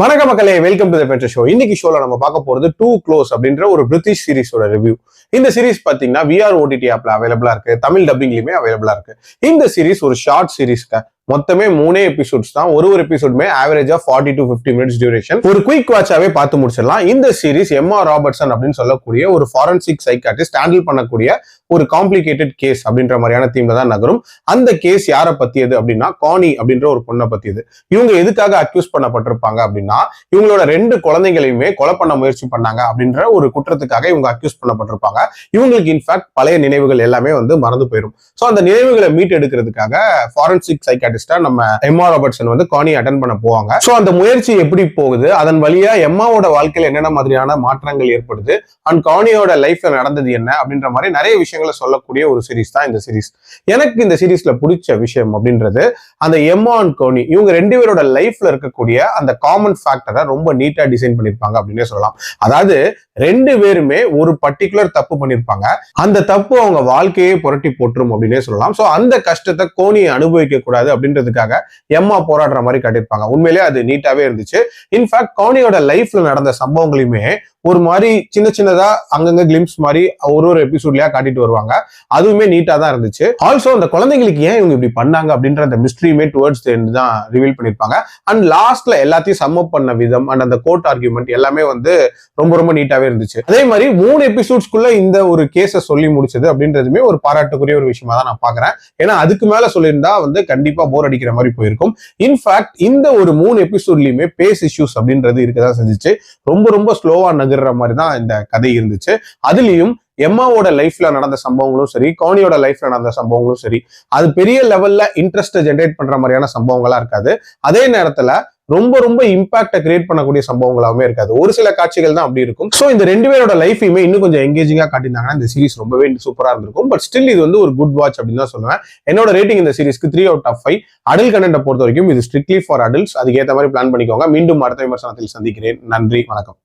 வணக்க மக்களே, welcome to the பெட்ர show. இன்னைக்கு ஷோல நம்ம பார்க்க போறது டூ க்ளோஸ் அப்படின்ற ஒரு பிரிட்டிஷ் சீரிஸோட ரிவ்யூ. இந்த சீரிஸ் பாத்தீங்கன்னா VR OTT ஆப்ல அவைலபிளா இருக்கு, தமிழ் டப்பிங்லயுமே அவைலபிளா இருக்கு. இந்த சீரிஸ் ஒரு ஷார்ட் சீரிஸ்க்கு மொத்தமே 3 எபிசோட்ஸ் தான். ஒரு எபிசோடுமே ஆவரேஜா 40 to 50 மினிட்ஸ் டியூரேஷன். ஒரு குயிக் வாட்சாவே பார்த்து முடிச்சிடலாம். இந்த சீரிஸ் எம்மா ராபர்ட்சன் அப்படின்னு சொல்லக்கூடிய ஒரு ஃபாரன்சிக் சைக்காட்ரிஸ்ட் ஹேண்டில் பண்ணக்கூடிய ஒரு காம்ப்ளிகேட்டட் கேஸ் அப்படின்ற மாதிரியான தீம்ல தான் நகரும். அந்த கேஸ் யாரை பத்தியது அப்படின்னா கானி அப்படின்ற ஒரு பொண்ணை பத்தியது. இவங்க எதுக்காக அக்யூஸ் பண்ணப்பட்டிருப்பாங்க அப்படின்னா இவங்களோட 2 குழந்தைகளையுமே கொலை பண்ண முயற்சி பண்ணாங்க அப்படின்ற ஒரு குற்றத்துக்காக இவங்க அக்யூஸ் பண்ணப்பட்டிருப்பாங்க. இவங்களுக்கு இன்ஃபேக்ட் பழைய நினைவுகள் எல்லாமே மறந்து போயிடும். சோ அந்த நினைவுகளை மீட் எடுக்கிறதுக்காக ஃபாரன்சிக் சைக்காட்ரிஸ்டா நம்ம எம்மா ராபர்ட்சன் கானி அட்டென்ட் பண்ண போவாங்க. சோ அந்த முயற்சி எப்படி போகுது, அதன் வழியா எம்மாவோட வாழ்க்கையில என்னென்ன மாதிரியான மாற்றங்கள் ஏற்படுது, அண்ட் கானியோட லைஃப்ல நடந்தது என்ன அப்படின்ற மாதிரி நிறைய விஷயங்களை சொல்லக்கூடிய ஒரு சீரிஸ் தான் இந்த சீரிஸ். எனக்கு இந்த சீரிஸ்ல பிடிச்ச விஷயம் அப்படின்றது அந்த எம்மா அண்ட் கானி இவங்க 2 பேரோட லைஃப்ல இருக்கக்கூடிய அந்த காமன் ஃபேக்டரை ரொம்ப நீட்டா டிசைன் பண்ணிருப்பாங்க அப்படின்னே சொல்லலாம். அதாவது 2 பேருமே ஒரு பர்டிகுலர் தப்பு பண்ணிருப்பாங்க. அந்த தப்பு அவங்க வாழ்க்கையே புரட்டி போட்டுரும் அப்படின்னே சொல்லலாம். சோ அந்த கஷ்டத்தை கோனி அனுபவிக்க கூடாது அப்படின்றதுக்காக எம்மா போராடுற மாதிரி காட்டியிருப்பாங்க. உண்மையிலேயே அது நீட்டாவே இருந்துச்சு. இன்ஃபேக்ட் கானியோட லைஃப்ல நடந்த சம்பவங்களையுமே ஒரு மாதிரி சின்ன சின்னதா அங்கங்க கிளிம்ஸ் மாதிரி ஒரு எபிசோட்லயா காட்டிட்டு வருவாங்க. அதுவுமே நீட்டா தான் இருந்துச்சு. ஆல்சோ அந்த குழந்தைங்களுக்கு ஏன் இவங்க இப்படி பண்ணாங்க அப்படின்ற அந்த மிஸ்ட்ரியுமே டுவர்ட்ஸ் தி எண்ட் தான் ரிவீல் பண்ணிருப்பாங்க. அண்ட் லாஸ்ட்ல எல்லாத்தையும் சம் அப் பண்ண விதம் அண்ட் அந்த கோர்ட் ஆர்கியூமெண்ட் எல்லாமே ரொம்ப ரொம்ப நீட்டாவே இருந்துச்சு. அதே மாதிரி 3 எபிசோட்ஸ்க்குள்ள இந்த ஒரு கேஸை சொல்லி முடிச்சது அப்படின்றதுமே ஒரு பாராட்டுக்குரிய ஒரு விஷயமா தான் நான் பாக்குறேன். ஏன்னா அதுக்கு மேல சொல்லியிருந்தா கண்டிப்பா போர் அடிக்கிற மாதிரி போயிருக்கும். இன்ஃபேக்ட் இந்த ஒரு 3 எபிசோட்லயுமே பேஸ் இஷ்யூஸ் அப்படின்றது இருக்கதான் செஞ்சுச்சு. ரொம்ப ரொம்ப ஸ்லோவா நகர்ற மாதிரி தான் இந்த கதை இருந்துச்சு. அதுலயும் எம்மாவோட லைஃப்ல நடந்த சம்பவங்களும் சரி, கானியோட லைஃப்ல நடந்த சம்பவங்களும் சரி, அது பெரிய லெவல்ல இன்ட்ரெஸ்ட் ஜெனரேட் பண்ற மாதிரியான சம்பவங்களா இருக்காது. அதே நேரத்துல ரொம்ப ரொம்ப இம்பாக்ட கிரியேட் பண்ணக்கூடிய சம்பவங்களாவே இருக்காது. ஒரு சில காட்சிகள் தான் அப்படி இருக்கும். சோ இந்த 2 பேரோட லைஃபையுமே இன்னும் கொஞ்சம் எங்கேஜிங்கா காட்டியிருந்தாங்கன்னா இந்த சீரிஸ் ரொம்பவே சூப்பரா இருந்திருக்கும். பட் ஸ்டில் இது ஒரு குட் வாட்ச் அப்படின்னு தான் சொல்லுவேன். என்னோட ரேட்டிங் இந்த சீரிஸ்க்கு 3 out of 5. அடல்ட் கண்டென்ட்டை பொறுத்த வரைக்கும் இது ஸ்ட்ரிக்ட்லி ஃபார் அடல்ட்ஸ். அதுக்கு ஏற்ற மாதிரி பிளான் பண்ணிக்கோங்க. மீண்டும் அடுத்த விமர்சனத்தில் சந்திக்கிறேன். நன்றி, வணக்கம்.